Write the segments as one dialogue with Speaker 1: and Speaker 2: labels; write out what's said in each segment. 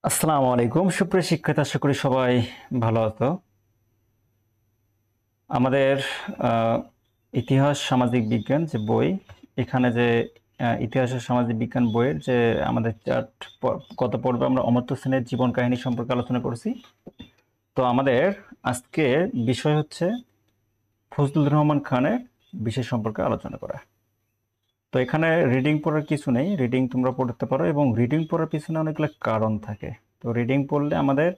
Speaker 1: আসসালামু আলাইকুম সুপ্রিয় শিক্ষার্থী, আশা করি সবাই ভালো আছো। আমাদের আহ, ইতিহাস সামাজিক বিজ্ঞান যে বই, এখানে যে ইতিহাস ও সামাজিক বিজ্ঞান বইয়ের যে আমাদের গত পর্বে আমরা অমর্ত্য সেনের জীবন কাহিনী সম্পর্কে আলোচনা করেছি। তো আমাদের আজকে বিষয় হচ্ছে ফজলুর রহমান খানের বিষয় সম্পর্কে আলোচনা করা। তো এখানে রিডিং পড়ার কিছু নেই, রিডিং তোমরা পড়তে পারো এবং রিডিং পড়ার পিছনে অনেকগুলো কারণ থাকে। তো রিডিং পড়লে আমাদের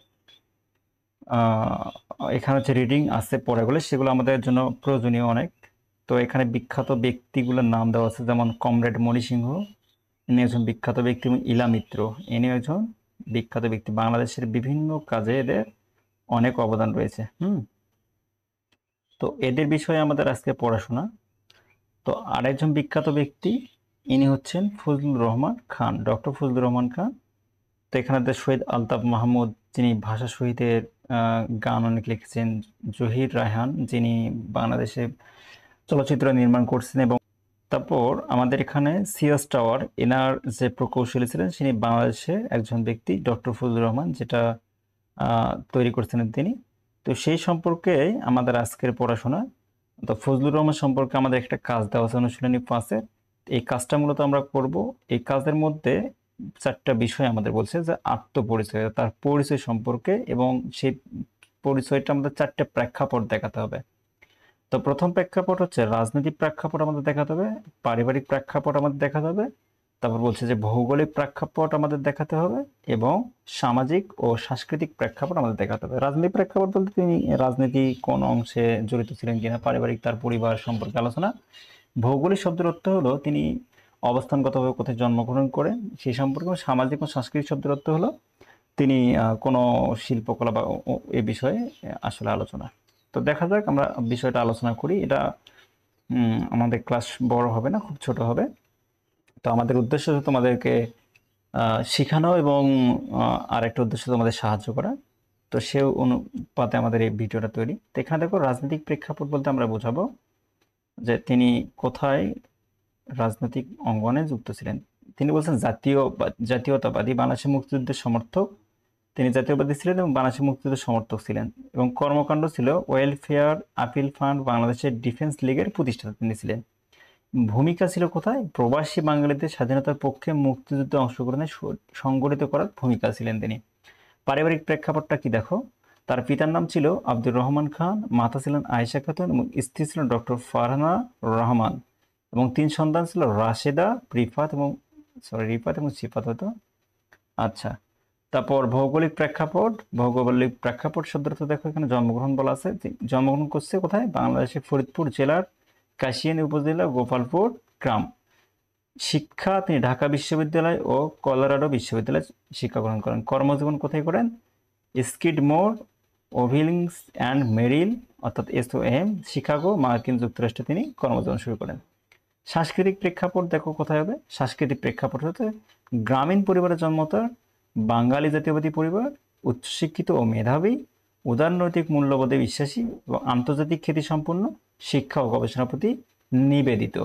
Speaker 1: আহ, এখানে যে রিডিং আছে পড়াগুলো, সেগুলো আমাদের জন্য প্রয়োজনীয় অনেক। তো এখানে বিখ্যাত ব্যক্তিগুলোর নাম দেওয়া আছে, যেমন কমরেড মণি সিংহ, ইনি একজন বিখ্যাত ব্যক্তি, এবং ইলা মিত্র, ইনি একজন বিখ্যাত ব্যক্তি। বাংলাদেশের বিভিন্ন কাজে এদের অনেক অবদান রয়েছে। তো এদের বিষয়ে আমাদের আজকে পড়াশোনা। তো আরেকজন বিখ্যাত ব্যক্তি, ইনি হচ্ছেন ফজলুর রহমান খান, ডক্টর ফজলুর রহমান খান। তো এখানে শহীদ আলতাফ মাহমুদ, যিনি ভাষা শহীদের গান অনেক লিখেছেন। জহির রায়হান, যিনি বাংলাদেশে চলচ্চিত্র নির্মাণ করছেন। এবং তারপর আমাদের এখানে সিএস টাওয়ার, এনার যে প্রকৌশলী ছিলেন, তিনি বাংলাদেশের একজন ব্যক্তি, ডক্টর ফজলুর রহমান, যেটা তৈরি করছিলেন তিনি। তো সেই সম্পর্কে আমাদের আজকের পড়াশোনা। তো ফজলুর রহমান সম্পর্কে আমাদের একটা কাজ দেওয়া আছে অনুশীলনী 5-এর। এই কাজটা মূলত আমরা করব। এই কাজের মধ্যে চারটা বিষয় আমাদের বলছে, যে আত্মপরিচয়, তার পরিচয় সম্পর্কে, এবং সেই পরিচয়টা আমাদের চারটে প্রেক্ষাপট দেখাতে হবে। তো প্রথম প্রেক্ষাপট হচ্ছে রাজনৈতিক প্রেক্ষাপট আমাদের দেখাতে হবে, পারিবারিক প্রেক্ষাপট আমাদের দেখাতে হবে, তারপর বলছে যে ভৌগোলিক প্রেক্ষাপট আমাদের দেখাতে হবে, এবং সামাজিক ও সাংস্কৃতিক প্রেক্ষাপট আমাদের দেখাতে হবে। রাজনৈতিক প্রেক্ষাপট বলতে তিনি রাজনীতি কোন অংশে জড়িত ছিলেন কিনা, পারিবারিক তার পরিবার সম্পর্কে আলোচনা। ভৌগোলিক শব্দের অর্থ হলো তিনি অবস্থানগতভাবে কোথায় জন্মগ্রহণ করেন সেই সম্পর্কে। এবং সামাজিক ও সাংস্কৃতিক শব্দের অর্থ হলো তিনি কোনো শিল্পকলা বা এ বিষয়ে আসলে আলোচনা। তো দেখা যাক আমরা বিষয়টা আলোচনা করি। এটা আমাদের ক্লাস বড় হবে না, খুব ছোট হবে। তো আমাদের উদ্দেশ্য হচ্ছে তোমাদেরকে শেখানো, এবং আরেকটা উদ্দেশ্য তোমাদের সাহায্য করা। তো সে অনুপাতে আমাদের এই ভিডিওটা তৈরি। তো এখানে দেখো, রাজনৈতিক প্রেক্ষাপট বলতে আমরা বোঝাবো যে তিনি কোথায় রাজনৈতিক অঙ্গনে যুক্ত ছিলেন। তিনি বলছেন জাতীয়তাবাদী, বাংলাদেশের মুক্তিযুদ্ধের সমর্থক। তিনি জাতীয়বাদী ছিলেন এবং বাংলাদেশের মুক্তিযুদ্ধের সমর্থক ছিলেন। এবং কর্মকাণ্ড ছিল ওয়েলফেয়ার আপিল ফান্ড, বাংলাদেশের ডিফেন্স লীগের প্রতিষ্ঠাতা তিনি ছিলেন। ভূমিকা ছিল কোথায়? প্রবাসী বাঙালিদের স্বাধীনতার পক্ষে মুক্তিযুদ্ধে অংশগ্রহণে সংগঠিত করার ভূমিকা ছিলেন তিনি। পারিবারিক প্রেক্ষাপটটা কি দেখো, তার পিতার নাম ছিল আব্দুর রহমান খান, মাতা ছিলেন আয়েশা খাতুন, এবং স্ত্রী ছিলেন ডক্টর ফারহানা রহমান, এবং 3 সন্তান ছিল রাশেদা, রিফাত এবং সিফাত হতো। আচ্ছা, তারপর ভৌগোলিক প্রেক্ষাপট শব্দটা তো দেখো, এখানে জন্মগ্রহণ বলা আছে। জন্মগ্রহণ করছে কোথায়? বাংলাদেশের ফরিদপুর জেলার কাশিয়ানী উপজেলা গোপালপুর গ্রাম। শিক্ষা, তিনি ঢাকা বিশ্ববিদ্যালয় ও কলোরাডো বিশ্ববিদ্যালয়ে শিক্ষা গ্রহণ করেন। কর্মজীবন কোথায় করেন? স্কিডমোর, ওভিলিংস অ্যান্ড মেরিল, অর্থাৎ SOM, শিকাগো, মার্কিন যুক্তরাষ্ট্রে তিনি কর্মজীবন শুরু করেন। সাংস্কৃতিক প্রেক্ষাপট দেখো কোথায় হবে। সাংস্কৃতিক প্রেক্ষাপট হতে গ্রামীণ পরিবারে জন্ম তার, বাঙালি জাতীয়বাদী পরিবার, উচ্চশিক্ষিত ও মেধাবী, উদারনৈতিক মূল্যবোধে বিশ্বাসী, এবং আন্তর্জাতিক খ্যাতিসম্পন্ন, শিক্ষা ও গবেষণার প্রতি নিবেদিত।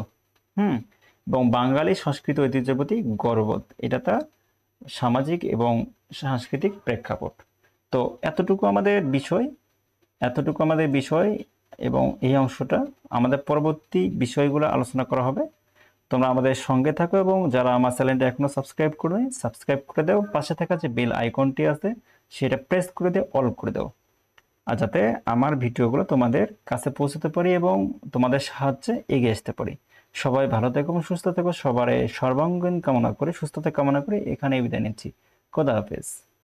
Speaker 1: হুম এবং বাঙালি সংস্কৃতি ঐতিহ্যের প্রতি গর্ববোধ, এটা তার সামাজিক এবং সাংস্কৃতিক প্রেক্ষাপট। তো এতটুকু আমাদের বিষয় এবং এই অংশটা আমাদের পরবর্তী বিষয়গুলো আলোচনা করা হবে। তোমরা আমাদের সঙ্গে থাকো, এবং যারা আমার চ্যানেলটা এখনো সাবস্ক্রাইব করোনি, সাবস্ক্রাইব করে দাও। পাশে থাকা যে বেল আইকনটি আছে, সেটা প্রেস করে দিয়ে অল করে দাও, আর যাতে আমার ভিডিওগুলো তোমাদের কাছে পৌঁছতে পারি এবং তোমাদের সাহায্যে এগিয়ে আসতে পারি। সবাই ভালো থেকো এবং সুস্থ থেকো। সবার সর্বাঙ্গীন কামনা করে, সুস্থতা কামনা করে এখানে বিদায় নিচ্ছি। খোদা হাফেজ।